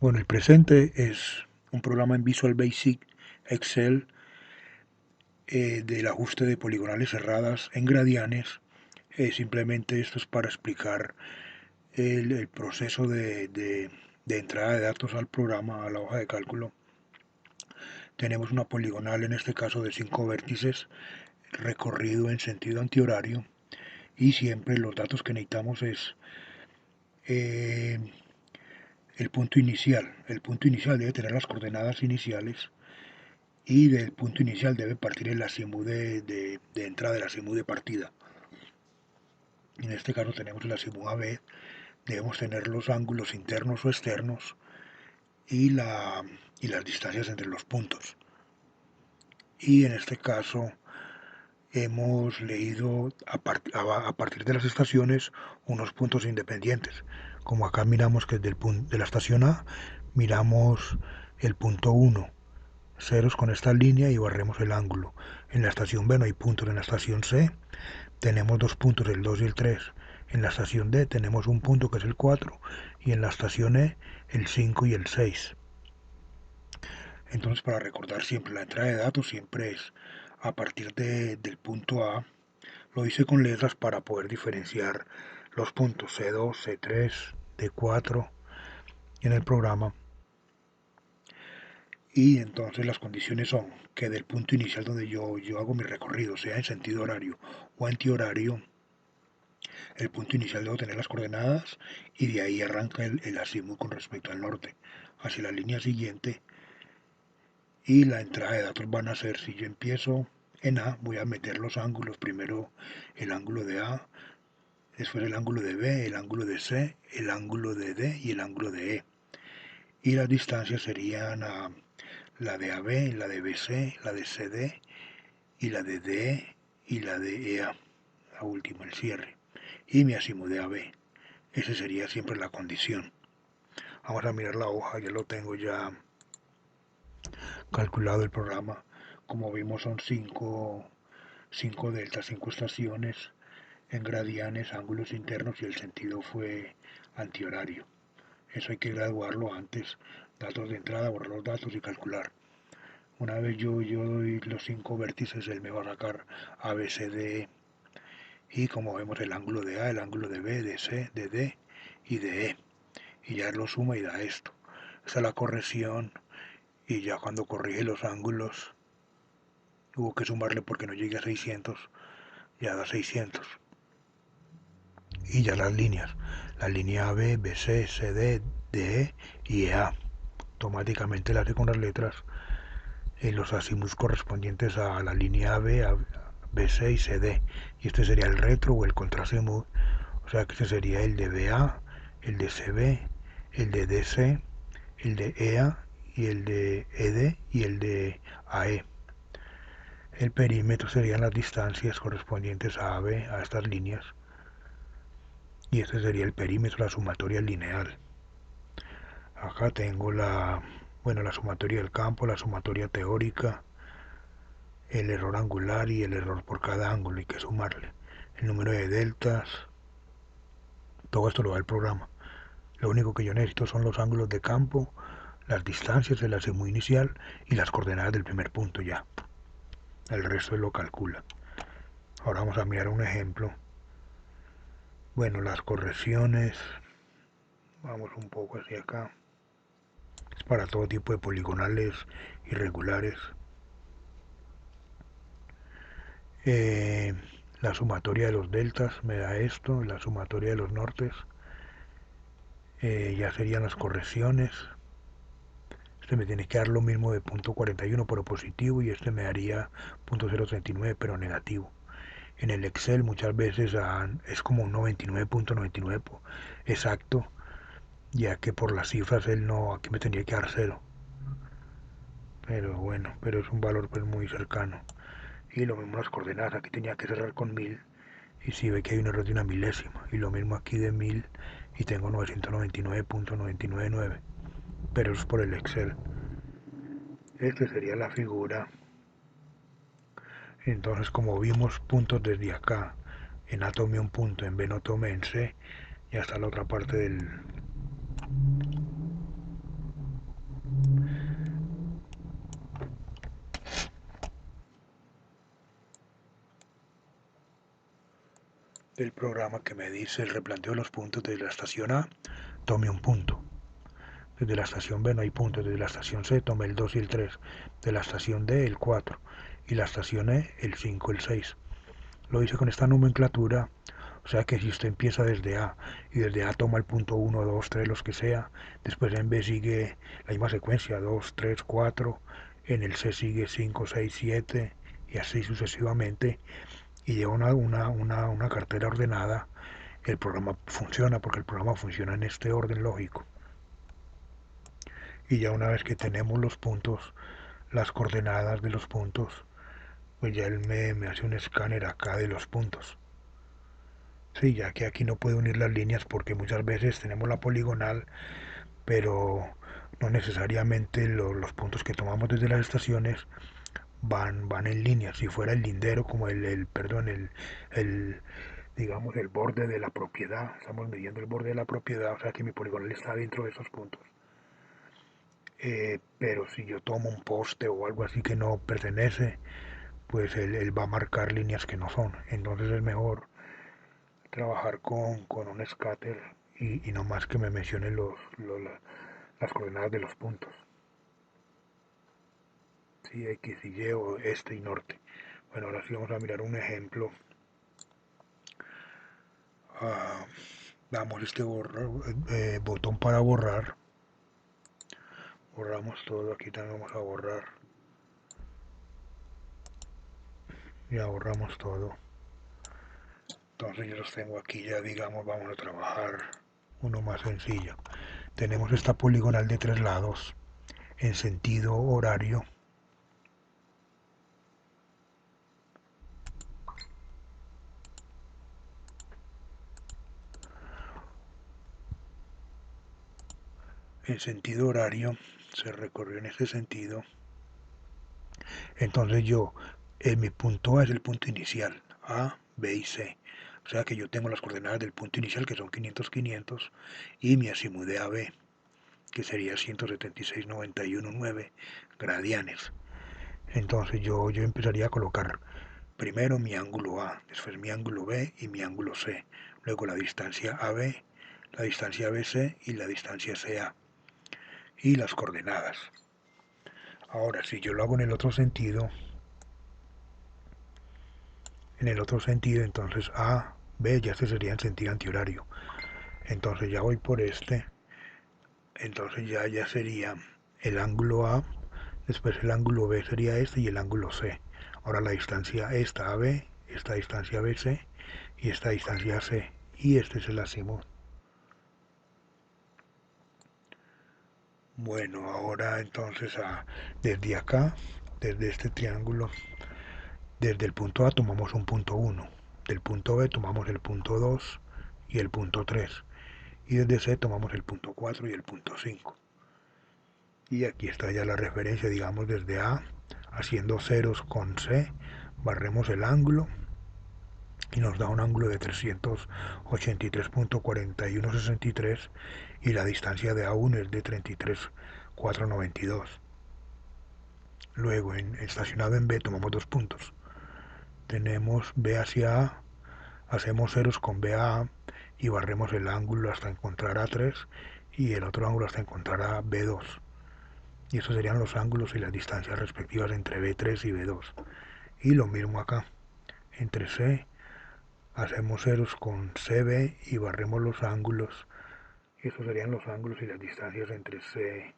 Bueno, el presente es un programa en Visual Basic, Excel, del ajuste de poligonales cerradas en gradianes. Simplemente esto es para explicar el proceso de entrada de datos al programa, a la hoja de cálculo. Tenemos una poligonal, en este caso de 5 vértices, recorrido en sentido antihorario, y siempre los datos que necesitamos es eh, el punto inicial. El punto inicial debe tener las coordenadas iniciales y del punto inicial debe partir el azimuth de entrada, el azimuth de partida. En este caso tenemos el azimuth AB, debemos tener los ángulos internos o externos y, y las distancias entre los puntos. Y en este caso hemos leído a partir de las estaciones unos puntos independientes. Como acá miramos que de la estación A miramos el punto 1, ceros con esta línea y barremos el ángulo. En la estación B no hay puntos. En la estación C tenemos dos puntos, el 2 y el 3. En la estación D tenemos un punto que es el 4 y en la estación E el 5 y el 6. Entonces, para recordar siempre la entrada de datos siempre es a partir del punto A. Lo hice con letras para poder diferenciar los puntos C2, C3, D4 en el programa. Y entonces las condiciones son que del punto inicial donde yo hago mi recorrido, sea en sentido horario o antihorario, el punto inicial debo tener las coordenadas y de ahí arranca el azimuth con respecto al norte, hacia la línea siguiente. Y la entrada de datos van a ser, si yo empiezo en A, voy a meter los ángulos, primero el ángulo de A, después el ángulo de B, el ángulo de C, el ángulo de D y el ángulo de E. Y las distancias serían la de AB, la de BC, la de CD y la de DE y la de EA, la última, el cierre. Y mi azimuth de AB. Esa sería siempre la condición. Vamos a mirar la hoja, ya lo tengo ya calculado el programa. Como vimos son 5 deltas, 5 estaciones en gradianes, ángulos internos y el sentido fue antihorario. Eso hay que graduarlo antes. Datos de entrada, borrar los datos y calcular. Una vez yo doy los 5 vértices, él me va a sacar A, B, C, D, E. Y como vemos el ángulo de A, el ángulo de B, de C, de D y de E. Y ya lo suma y da esto. Esta es la corrección. Y ya cuando corrige los ángulos, hubo que sumarle porque no llegue a 600. Ya da 600. Y ya las líneas. La línea AB, BC, CD, DE y EA. Automáticamente la hace con las letras en los azimuths correspondientes a la línea AB, BC y CD. Y este sería el retro o el contraazimuth. O sea que este sería el de BA, el de CB, el de DC, el de EA y el de ED y el de AE. El perímetro serían las distancias correspondientes a AB, a estas líneas. Y este sería el perímetro, la sumatoria lineal. Acá tengo la sumatoria del campo, la sumatoria teórica, el error angular y el error por cada ángulo, hay que sumarle. El número de deltas, todo esto lo da el programa. Lo único que yo necesito son los ángulos de campo, las distancias, el azimuth inicial y las coordenadas del primer punto ya. El resto lo calcula. Ahora vamos a mirar un ejemplo. Bueno, las correcciones, vamos un poco hacia acá. Es para todo tipo de poligonales irregulares. La sumatoria de los deltas me da esto, la sumatoria de los nortes. Ya serían las correcciones. Este me tiene que dar lo mismo de punto 41 pero positivo y este me daría punto 039 pero negativo. En el Excel muchas veces es como un 99.99 exacto, ya que por las cifras él no, aquí me tendría que dar 0. Pero bueno, pero es un valor pues muy cercano. Y lo mismo las coordenadas, aquí tenía que cerrar con 1000 y si ve que hay un error de una milésima. Y lo mismo aquí de 1000 y tengo 999.999. Pero es por el Excel. Esta sería la figura. Entonces, como vimos puntos desde acá, en A tomé un punto, en B no tomé, en C, ya está la otra parte del programa que me dice el replanteo de los puntos desde la estación A, tome un punto. Desde la estación B no hay puntos, desde la estación C tome el 2 y el 3, de la estación D el 4 y la estación E el 5 y el 6. Lo hice con esta nomenclatura, o sea que si usted empieza desde A y desde A toma el punto 1, 2, 3, los que sea, después en B sigue la misma secuencia, 2, 3, 4, en el C sigue 5, 6, 7 y así sucesivamente, y lleva una cartera ordenada, el programa funciona porque el programa funciona en este orden lógico. Y ya una vez que tenemos los puntos, las coordenadas de los puntos, pues ya él me hace un escáner acá de los puntos. Sí, ya que aquí no puedo unir las líneas porque muchas veces tenemos la poligonal, pero no necesariamente los puntos que tomamos desde las estaciones van en línea. Si fuera el lindero, como el digamos, el borde de la propiedad, estamos midiendo el borde de la propiedad, o sea que mi poligonal está dentro de esos puntos. Pero si yo tomo un poste o algo así que no pertenece, pues él va a marcar líneas que no son. Entonces es mejor trabajar con un scatter y no más que me mencione las coordenadas de los puntos. Sí, X y Y o este y norte. Bueno, ahora sí vamos a mirar un ejemplo. Damos este botón para borrar. Borramos todo, aquí también vamos a borrar. Ya borramos todo. Entonces yo los tengo aquí, ya digamos, vamos a trabajar uno más sencillo. Tenemos esta poligonal de 3 lados en sentido horario. En sentido horario se recorrió en ese sentido. Entonces mi punto A es el punto inicial, A, B y C. O sea que yo tengo las coordenadas del punto inicial que son 500, 500 y mi azimut de AB que sería 176,91,9 gradianes. Entonces yo empezaría a colocar primero mi ángulo A, después mi ángulo B y mi ángulo C, luego la distancia AB, la distancia BC y la distancia CA y las coordenadas. Ahora, si yo lo hago en el otro sentido, entonces A, B ya se sería en sentido antihorario. Entonces ya voy por este, entonces ya sería el ángulo A, después el ángulo B sería este y el ángulo C. Ahora la distancia esta AB, esta distancia BC y esta distancia C. Y este es el azimut. Bueno, ahora entonces desde acá, desde este triángulo, desde el punto A tomamos un punto 1, del punto B tomamos el punto 2 y el punto 3, y desde C tomamos el punto 4 y el punto 5. Y aquí está ya la referencia, digamos desde A, haciendo ceros con C, barremos el ángulo y nos da un ángulo de 383.4163 y la distancia de A1 es de 33,492. Luego, estacionado en B, tomamos 2 puntos. Tenemos B hacia A, hacemos ceros con B a A y barremos el ángulo hasta encontrar A3 y el otro ángulo hasta encontrar a B2. Y esos serían los ángulos y las distancias respectivas entre B3 y B2. Y lo mismo acá, entre C, hacemos ceros con CB y barremos los ángulos. Y esos serían los ángulos y las distancias entre C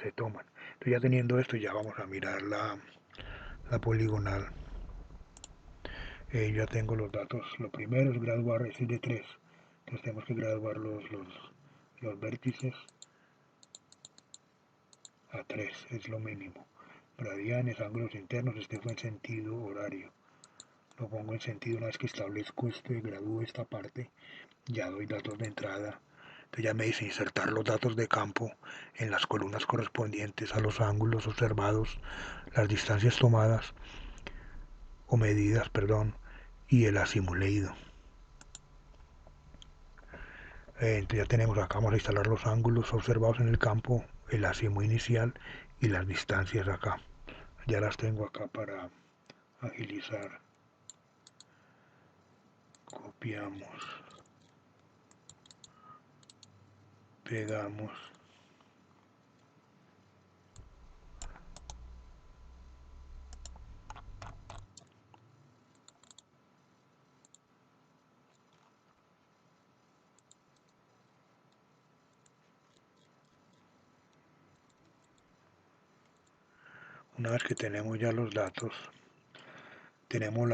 se toman. Entonces ya teniendo esto ya vamos a mirar la poligonal. Ya tengo los datos. Lo primero es graduar, es de 3. Entonces tenemos que graduar los vértices a 3, es lo mínimo. Radianes, ángulos internos, este fue en sentido horario. Lo pongo en sentido una vez que establezco gradúo esta parte, ya doy datos de entrada. Entonces ya me dice insertar los datos de campo en las columnas correspondientes a los ángulos observados, las distancias tomadas o medidas, perdón, y el azimut leído. Entonces ya tenemos acá, vamos a instalar los ángulos observados en el campo, el azimut inicial y las distancias acá. Ya las tengo acá para agilizar Copiamos, pegamos, una vez que tenemos ya los datos, tenemos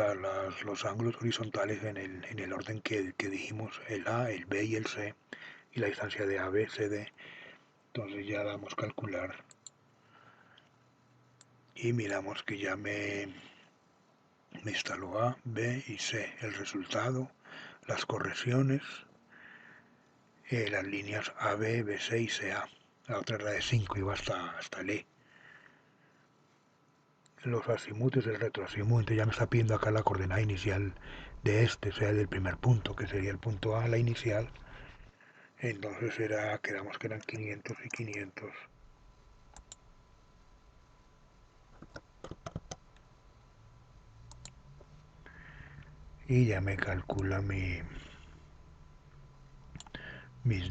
los ángulos horizontales en el orden que dijimos, el A, el B y el C, y la distancia de AB, CD. Entonces ya damos calcular y miramos que ya me instaló A, B y C. El resultado, las correcciones, las líneas AB, BC y CA. La otra era de 5, iba hasta el E. Los azimutes, el retroazimut, ya me está pidiendo acá la coordenada inicial de este, o sea, del primer punto, que sería el punto A, la inicial. Entonces quedamos que eran 500 y 500. Y ya me calcula mis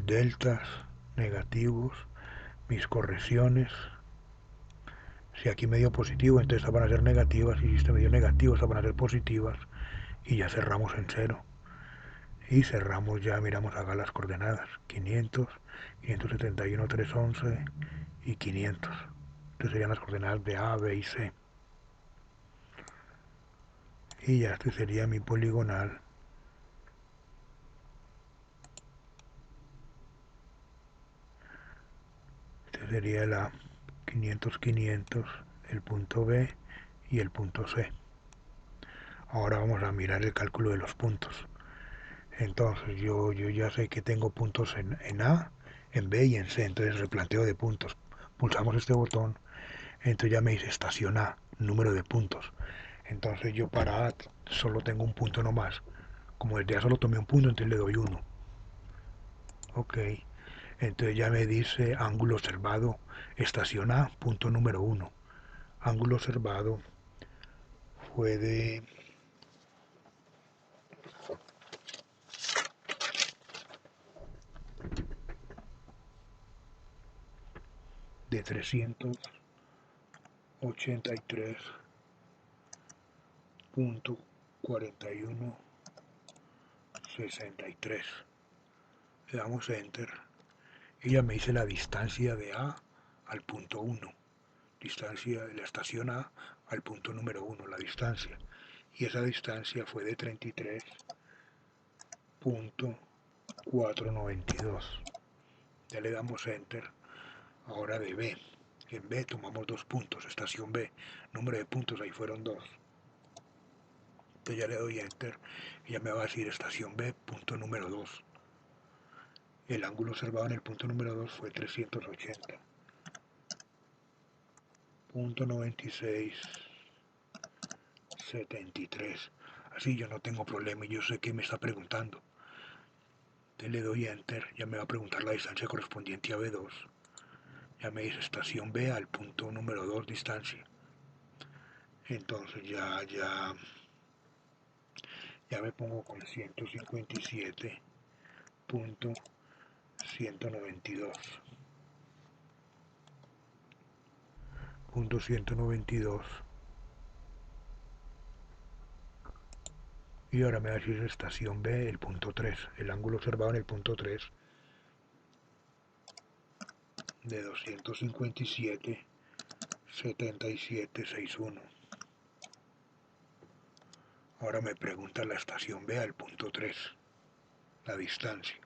deltas negativos, mis correcciones. Si aquí me dio positivo, entonces estas van a ser negativas, y si este me dio negativo, estas van a ser positivas, y ya cerramos en cero. Y cerramos ya, miramos acá las coordenadas, 500, 571, 311 y 500. Estas serían las coordenadas de A, B y C. Y ya este sería mi poligonal. Este sería el A, 500, 500, el punto B y el punto C. Ahora vamos a mirar el cálculo de los puntos. Entonces yo ya sé que tengo puntos en A, en B y en C. Entonces replanteo de puntos. Pulsamos este botón. Entonces ya me dice estación A, número de puntos. Entonces yo para A solo tengo un punto nomás. Como desde A solo tomé un punto, entonces le doy 1. Ok. Entonces ya me dice ángulo observado, estación A, punto número 1. Ángulo observado fue de 383.4163. Le damos enter y ya me dice la distancia de A al punto 1. Distancia de la estación A al punto número 1, la distancia. Y esa distancia fue de 33.492. Ya le damos enter. Ahora de B. En B tomamos 2 puntos, estación B. Número de puntos ahí fueron 2. Entonces ya le doy enter y ya me va a decir estación B, punto número 2. El ángulo observado en el punto número 2 fue 380.9673. Así yo no tengo problema y yo sé que me está preguntando. Entonces le doy enter, ya me va a preguntar la distancia correspondiente a B2. Ya me dice estación B al punto número 2 distancia. Entonces ya me pongo con 157.192. Punto 192. Y ahora me va a decir estación B, el punto 3, el ángulo observado en el punto 3 de 257.7761. Ahora me pregunta la estación B al punto 3, la distancia.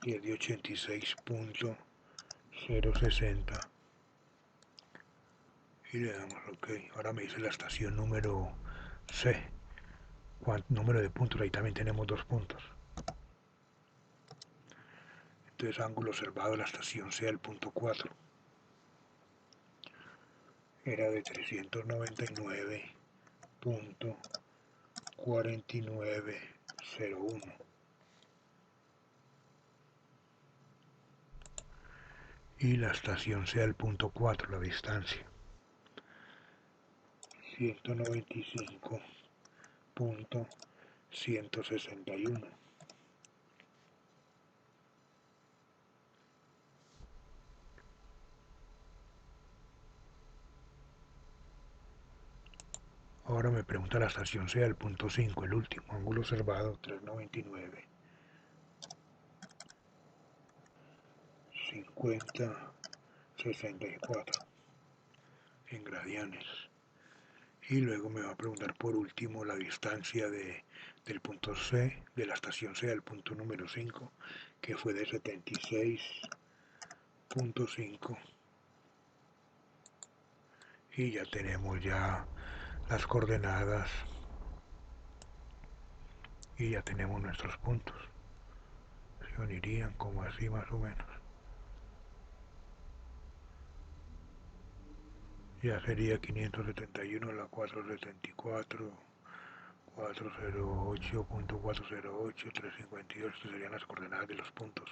Y es de 86.060. Y le damos OK. Ahora me dice la estación número C. Número de puntos, ahí también tenemos 2 puntos. Entonces ángulo observado la estación C al punto 4 era de 399.4901. Y la estación C al punto 4, la distancia. 195 punto 161. Ahora me pregunta la estación C del punto 5, el último ángulo observado, 399, 50, 64 en gradianes. Y luego me va a preguntar por último la distancia del punto C, de la estación C al punto número 5, que fue de 76.5. Y ya tenemos ya las coordenadas y ya tenemos nuestros puntos. Se unirían como así más o menos. Ya sería 571 la 474, 408.408, 352. Estas serían las coordenadas de los puntos.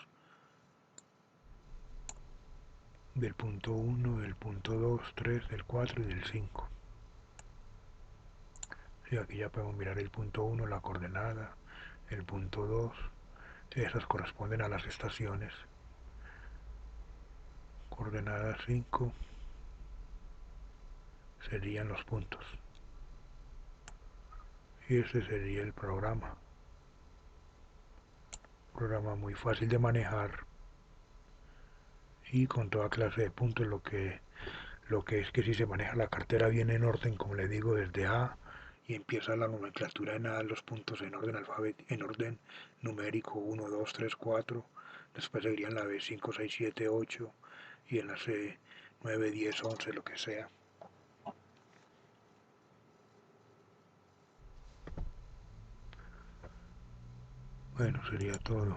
Del punto 1, del punto 2, 3, del 4 y del 5. Y aquí ya podemos mirar el punto 1, la coordenada, el punto 2, esas corresponden a las estaciones. Coordenada 5 serían los puntos. Y ese sería el programa. Programa muy fácil de manejar y con toda clase de puntos. Lo que es que si se maneja la cartera bien en orden, como le digo, desde A y empieza la nomenclatura en A, los puntos en orden alfabético, en orden numérico 1, 2, 3, 4, después seguirían la B 5, 6, 7, 8 y en la C 9, 10, 11, lo que sea. Bueno, sería todo.